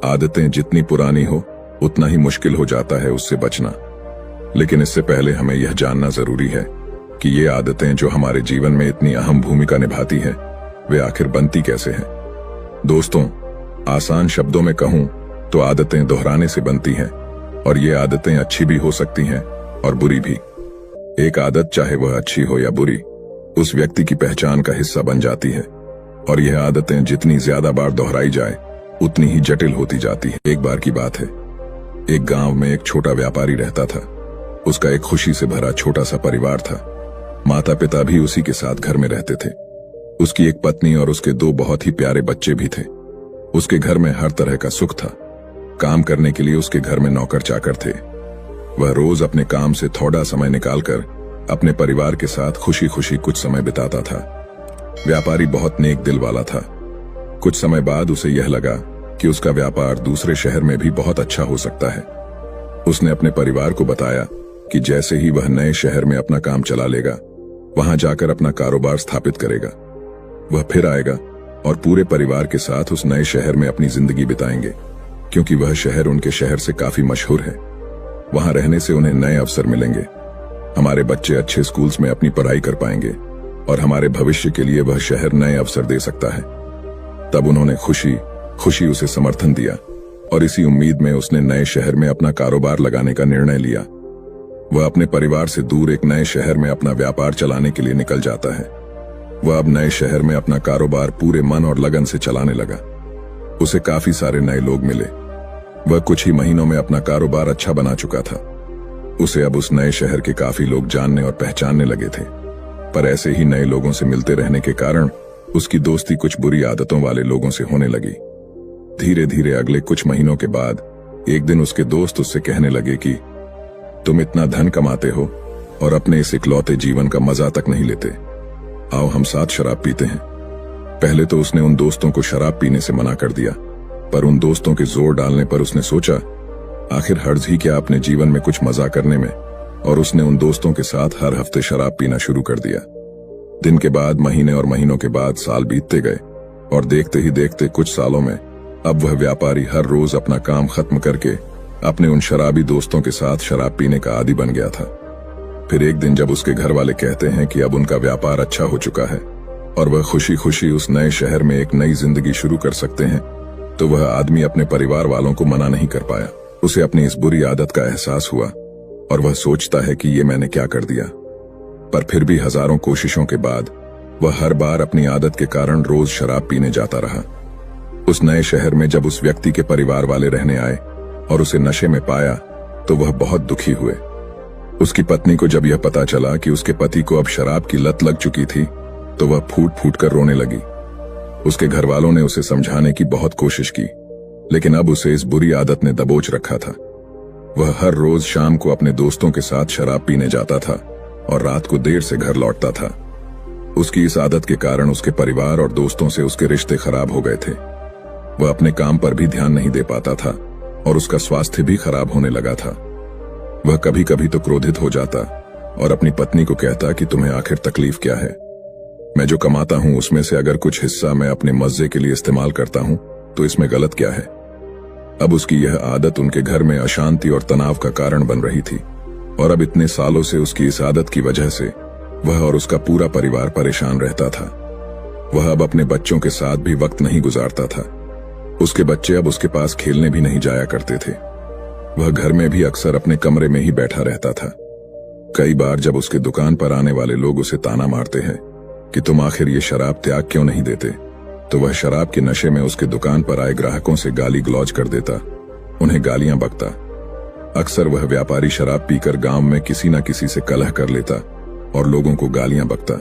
आदतें जितनी पुरानी हो उतना ही मुश्किल हो जाता है उससे बचना। लेकिन इससे पहले हमें यह जानना जरूरी है कि ये आदतें जो हमारे जीवन में इतनी अहम भूमिका निभाती हैं, वे आखिर बनती कैसे हैं। दोस्तों, आसान शब्दों में कहूं तो आदतें दोहराने से बनती हैं, और ये आदतें अच्छी भी हो सकती हैं और बुरी भी। एक आदत, चाहे वह अच्छी हो या बुरी, उस व्यक्ति की पहचान का हिस्सा बन जाती है, और यह आदतें जितनी ज्यादा बार दोहराई जाए उतनी ही जटिल होती जाती है। एक बार की बात है, एक गांव में एक छोटा व्यापारी रहता था। उसका एक खुशी से भरा छोटा सा परिवार था। माता पिता भी उसी के साथ घर में रहते थे। उसकी एक पत्नी और उसके 2 बहुत ही प्यारे बच्चे भी थे। उसके घर में हर तरह का सुख था। काम करने के लिए उसके घर में नौकर चाकर थे। वह रोज अपने काम से थोड़ा समय निकालकर अपने परिवार के साथ खुशी खुशी कुछ समय बिताता था। व्यापारी बहुत नेक दिल वाला था। कुछ समय बाद उसे यह लगा कि उसका व्यापार दूसरे शहर में भी बहुत अच्छा हो सकता है। उसने अपने परिवार को बताया कि जैसे ही वह नए शहर में अपना काम चला लेगा, वहां जाकर अपना कारोबार स्थापित करेगा। वह फिर आएगा और पूरे परिवार के साथ उस नए शहर में अपनी जिंदगी बिताएंगे, क्योंकि वह शहर उनके शहर से काफी मशहूर है। वहां रहने से उन्हें नए अवसर मिलेंगे। हमारे बच्चे अच्छे स्कूल्स में अपनी पढ़ाई कर पाएंगे और हमारे भविष्य के लिए वह शहर नए अवसर दे सकता है। तब उन्होंने खुशी खुशी उसे समर्थन दिया, और इसी उम्मीद में उसने नए शहर में अपना कारोबार लगाने का निर्णय लिया। वह अपने परिवार से दूर एक नए शहर में अपना व्यापार चलाने के लिए निकल जाता है। वह अब नए शहर में अपना कारोबार पूरे मन और लगन से चलाने लगा। उसे काफी सारे नए लोग मिले। वह कुछ ही महीनों में अपना कारोबार अच्छा बना चुका था। उसे अब उस नए शहर के काफी लोग जानने और पहचानने लगे थे। पर ऐसे ही नए लोगों से मिलते रहने के कारण उसकी दोस्ती कुछ बुरी आदतों वाले लोगों से होने लगी। धीरे धीरे अगले कुछ महीनों के बाद एक दिन उसके दोस्त उससे कहने लगे कि तुम इतना धन कमाते हो और अपने इस इकलौते जीवन का मजा तक नहीं लेते। आओ हम साथ शराब पीते हैं। पहले तो उसने उन दोस्तों को शराब पीने से मना कर दिया, पर उन दोस्तों के जोर डालने पर उसने सोचा आखिर हर्ज ही क्या अपने जीवन में कुछ मजा करने में, और उसने उन दोस्तों के साथ हर हफ्ते शराब पीना शुरू कर दिया। दिन के बाद महीने और महीनों के बाद साल बीतते गए, और देखते ही देखते कुछ सालों में अब वह व्यापारी हर रोज अपना काम खत्म करके अपने उन शराबी दोस्तों के साथ शराब पीने का आदी बन गया था। फिर एक दिन जब उसके घर वाले कहते हैं कि अब उनका व्यापार अच्छा हो चुका है और वह खुशी खुशी उस नए शहर में एक नई जिंदगी शुरू कर सकते हैं, तो वह आदमी अपने परिवार वालों को मना नहीं कर पाया। उसे अपनी इस बुरी आदत का एहसास हुआ और वह सोचता है कि ये मैंने क्या कर दिया। पर फिर भी हजारों कोशिशों के बाद वह हर बार अपनी आदत के कारण रोज शराब पीने जाता रहा। उस नए शहर में जब उस व्यक्ति के परिवार वाले रहने आए और उसे नशे में पाया, तो वह बहुत दुखी हुए। उसकी पत्नी को जब यह पता चला कि उसके पति को अब शराब की लत लग चुकी थी, तो वह फूट फूट कर रोने लगी। उसके घर वालों ने उसे समझाने की बहुत कोशिश की, लेकिन अब उसे इस बुरी आदत ने दबोच रखा था। वह हर रोज शाम को अपने दोस्तों के साथ शराब पीने जाता था और रात को देर से घर लौटता था। उसकी इस आदत के कारण उसके परिवार और दोस्तों से उसके रिश्ते खराब हो गए थे। वह अपने काम पर भी ध्यान नहीं दे पाता था और उसका स्वास्थ्य भी खराब होने लगा था। वह कभी कभी तो क्रोधित हो जाता और अपनी पत्नी को कहता कि तुम्हें आखिर तकलीफ क्या है? मैं जो कमाता हूं उसमें से अगर कुछ हिस्सा मैं अपने मजे के लिए इस्तेमाल करता हूं तो इसमें गलत क्या है? अब उसकी यह आदत उनके घर में अशांति और तनाव का कारण बन रही थी, और अब इतने सालों से उसकी इस आदत की वजह से वह और उसका पूरा परिवार परेशान रहता था। वह अब अपने बच्चों के साथ भी वक्त नहीं गुजारता था। उसके बच्चे अब उसके पास खेलने भी नहीं जाया करते थे। वह घर में भी अक्सर अपने कमरे में ही बैठा रहता था। कई बार जब उसके दुकान पर आने वाले लोग उसे ताना मारते हैं कि तुम आखिर ये शराब त्याग क्यों नहीं देते, तो वह शराब के नशे में उसके दुकान पर आए ग्राहकों से गाली गलौज कर देता, उन्हें गालियां बकता। अक्सर वह व्यापारी शराब पीकर गांव में किसी न किसी से कलह कर लेता और लोगों को गालियां बकता।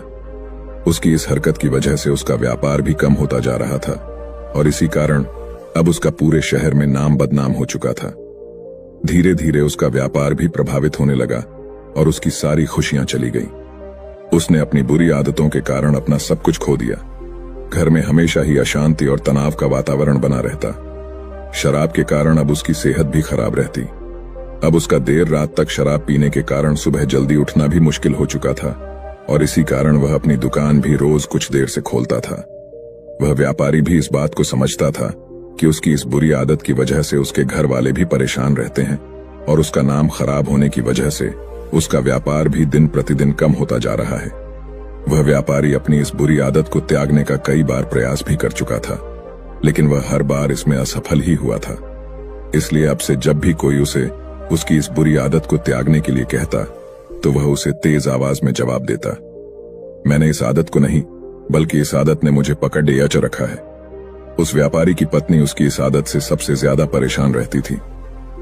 उसकी इस हरकत की वजह से उसका व्यापार भी कम होता जा रहा था, और इसी कारण अब उसका पूरे शहर में नाम बदनाम हो चुका था। धीरे धीरे उसका व्यापार भी प्रभावित होने लगा और उसकी सारी खुशियां चली गईं। उसने अपनी बुरी आदतों के कारण अपना सब कुछ खो दिया। घर में हमेशा ही अशांति और तनाव का वातावरण बना रहता। शराब के कारण अब उसकी सेहत भी खराब रहती। अब उसका देर रात तक शराब पीने के कारण सुबह जल्दी उठना भी मुश्किल हो चुका था, और इसी कारण वह अपनी दुकान भी रोज कुछ देर से खोलता था। वह व्यापारी भी इस बात को समझता था कि उसकी इस बुरी आदत की वजह से उसके घर वाले भी परेशान रहते हैं और उसका नाम खराब होने की वजह से उसका व्यापार भी दिन प्रतिदिन कम होता जा रहा है। वह व्यापारी अपनी इस बुरी आदत को त्यागने का कई बार प्रयास भी कर चुका था, लेकिन वह हर बार इसमें असफल ही हुआ था। इसलिए अब से जब भी कोई उसे उसकी इस बुरी आदत को त्यागने के लिए कहता तो वह उसे तेज आवाज में जवाब देता, मैंने इस आदत को नहीं, बल्कि इस आदत ने मुझे पकड़ लिया रखा है। उस व्यापारी की पत्नी उसकी इस आदत से सबसे ज्यादा परेशान रहती थी।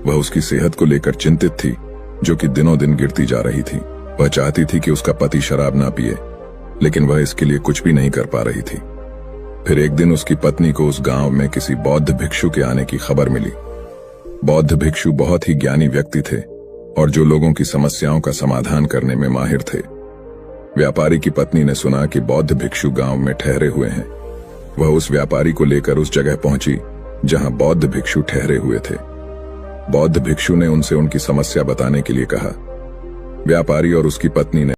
वह उसकी सेहत को लेकर चिंतित थी, जो कि दिनों दिन गिरती जा रही थी। वह चाहती थी कि उसका पति शराब ना पिए, लेकिन वह इसके लिए कुछ भी नहीं कर पा रही थी। फिर एक दिन उसकी पत्नी को उस गांव में किसी बौद्ध भिक्षु के आने की खबर मिली। बौद्ध भिक्षु बहुत ही ज्ञानी व्यक्ति थे और जो लोगों की समस्याओं का समाधान करने में माहिर थे। व्यापारी की पत्नी ने सुना कि बौद्ध भिक्षु गांव में ठहरे हुए हैं। वह उस व्यापारी को लेकर उस जगह पहुंची जहां बौद्ध भिक्षु ठहरे हुए थे। बौद्ध भिक्षु ने उनसे उनकी समस्या बताने के लिए कहा। व्यापारी और उसकी पत्नी ने